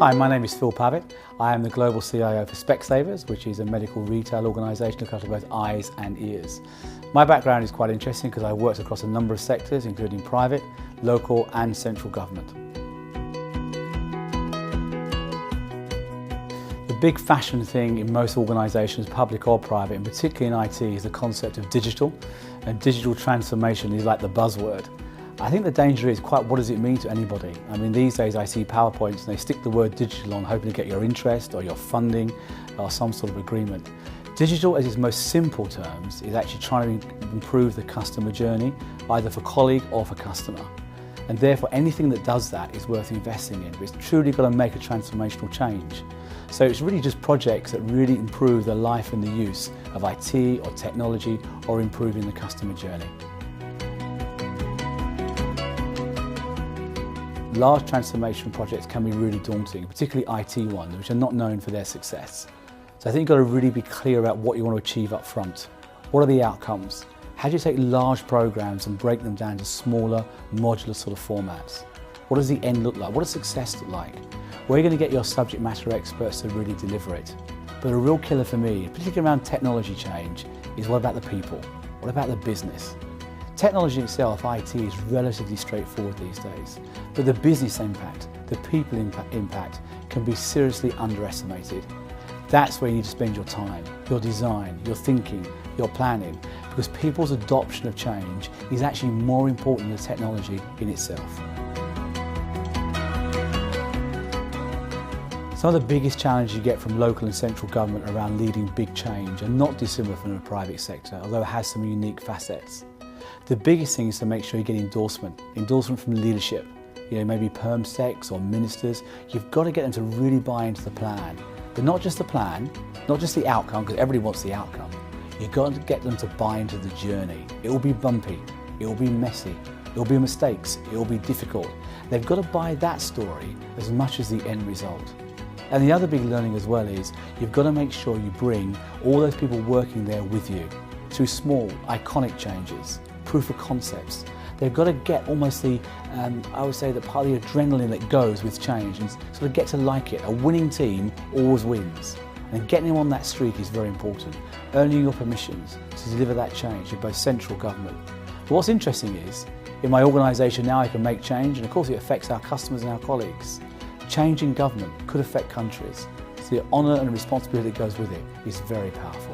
Hi, my name is Phil Pavitt. I am the Global CIO for Specsavers, which is a medical retail organisation looking after both eyes and ears. My background is quite interesting because I worked across a number of sectors, including private, local and central government. The big fashion thing in most organisations, public or private, and particularly in IT, is the concept of digital, and digital transformation is like the buzzword. I think the danger is quite what does it mean to anybody? I mean, these days I see PowerPoints and they stick the word digital on, hoping to get your interest or your funding or some sort of agreement. Digital, as its most simple terms, is actually trying to improve the customer journey, either for colleague or for customer. And therefore anything that does that is worth investing in. It's truly got to make a transformational change. So it's really just projects that really improve the life and the use of IT or technology or improving the customer journey. Large transformation projects can be really daunting, particularly IT ones, which are not known for their success. So I think you've got to really be clear about what you want to achieve up front. What are the outcomes? How do you take large programs and break them down to smaller, modular sort of formats? What does the end look like? What does success look like? Where are you going to get your subject matter experts to really deliver it? But a real killer for me, particularly around technology change, is what about the people? What about the business? Technology itself, IT, is relatively straightforward these days, but the business impact, the people impact can be seriously underestimated. That's where you need to spend your time, your design, your thinking, your planning, because people's adoption of change is actually more important than the technology in itself. Some of the biggest challenges you get from local and central government around leading big change are not dissimilar from the private sector, although it has some unique facets. The biggest thing is to make sure you get endorsement from leadership, maybe perm secs or ministers. You've got to get them to really buy into the plan, but not just the plan, not just the outcome, because everybody wants the outcome. You've got to get them to buy into the journey. It will be bumpy, it will be messy, it will be mistakes, it will be difficult. They've got to buy that story as much as the end result. And the other big learning as well is you've got to make sure you bring all those people working there with you through small, iconic changes, proof of concepts. They've got to get almost the, I would say, the part of the adrenaline that goes with change and sort of get to like it. A winning team always wins. And getting them on that streak is very important. Earning your permissions to deliver that change in both central government. But what's interesting is, in my organisation now I can make change, and of course it affects our customers and our colleagues. Change in government could affect countries. So the honour and responsibility that goes with it is very powerful.